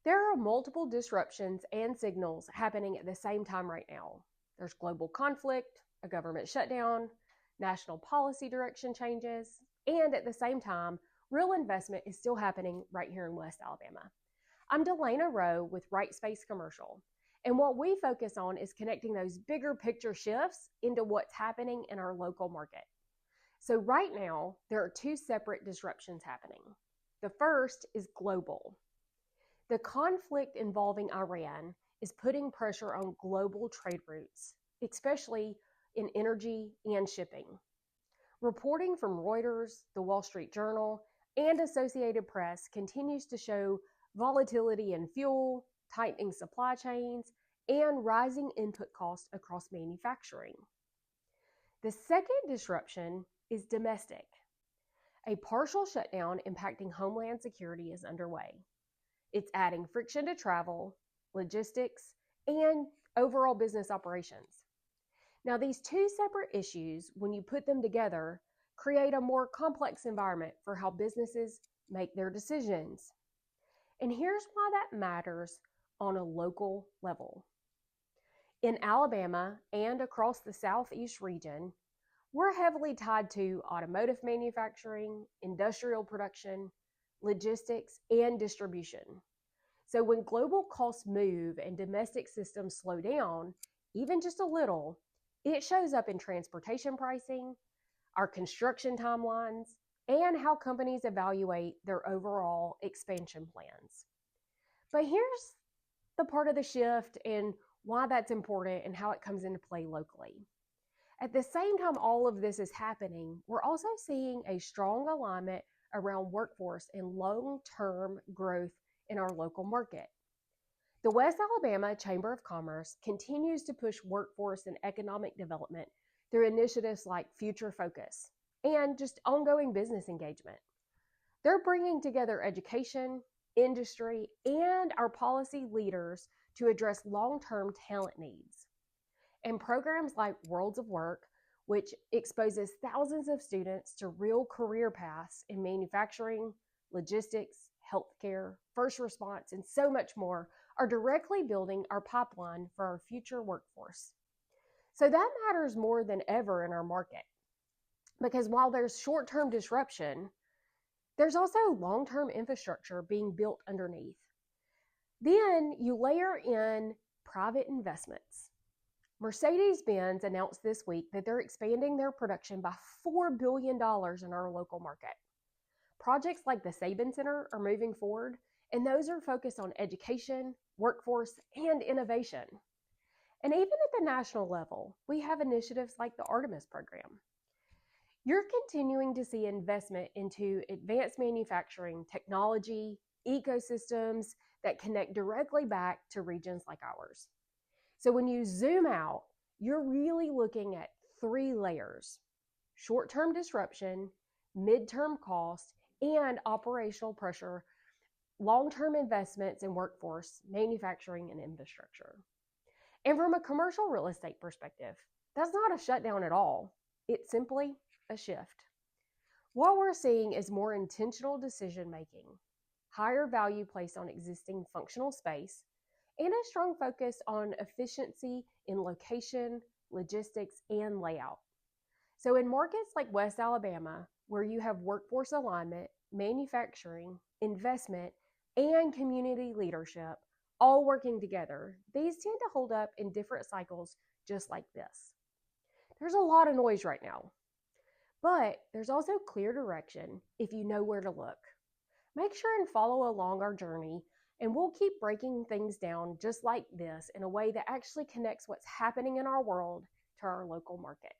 There are multiple disruptions and signals happening at the same time right now. There's global conflict, a government shutdown, national policy direction changes, and at the same time, real investment is still happening right here in West Alabama. I'm Delana Roe with Right Space Commercial, and what we focus on is connecting those bigger picture shifts into what's happening in our local market. So right now, there are two separate disruptions happening. The first is global. The conflict involving Iran is putting pressure on global trade routes, especially in energy and shipping. Reporting from Reuters, the Wall Street Journal, and Associated Press continues to show volatility in fuel, tightening supply chains, and rising input costs across manufacturing. The second disruption is domestic. A partial shutdown impacting homeland security is underway. It's adding friction to travel, logistics, and overall business operations. Now, these two separate issues, when you put them together, create a more complex environment for how businesses make their decisions. And here's why that matters on a local level. In Alabama and across the Southeast region, we're heavily tied to automotive manufacturing, industrial production, logistics, and distribution. So when global costs move and domestic systems slow down, even just a little, it shows up in transportation pricing, our construction timelines, and how companies evaluate their overall expansion plans. But here's the part of the shift and why that's important and how it comes into play locally. At the same time all of this is happening, we're also seeing a strong alignment around workforce and long-term growth in our local market. The West Alabama Chamber of Commerce continues to push workforce and economic development through initiatives like Future Focus and just ongoing business engagement. They're bringing together education, industry, and our policy leaders to address long-term talent needs. And programs like Worlds of Work, which exposes thousands of students to real career paths in manufacturing, logistics, healthcare, first response, and so much more, are directly building our pipeline for our future workforce. So that matters more than ever in our market, because while there's short-term disruption, there's also long-term infrastructure being built underneath. Then you layer in private investments. Mercedes-Benz announced this week that they're expanding their production by $4 billion in our local market. Projects like the Sabin Center are moving forward, and those are focused on education, workforce, and innovation. And even at the national level, we have initiatives like the Artemis program. You're continuing to see investment into advanced manufacturing, technology, ecosystems that connect directly back to regions like ours. So when you zoom out, you're really looking at three layers: short-term disruption, mid-term cost, and operational pressure, long-term investments in workforce, manufacturing, and infrastructure. And from a commercial real estate perspective, that's not a shutdown at all. It's simply a shift. What we're seeing is more intentional decision-making, higher value placed on existing functional space, and a strong focus on efficiency in location, logistics, and layout. So in markets like West Alabama, where you have workforce alignment, manufacturing, investment, and community leadership all working together, these tend to hold up in different cycles just like this. There's a lot of noise right now, but there's also clear direction if you know where to look. Make sure and follow along our journey, and we'll keep breaking things down just like this in a way that actually connects what's happening in our world to our local market.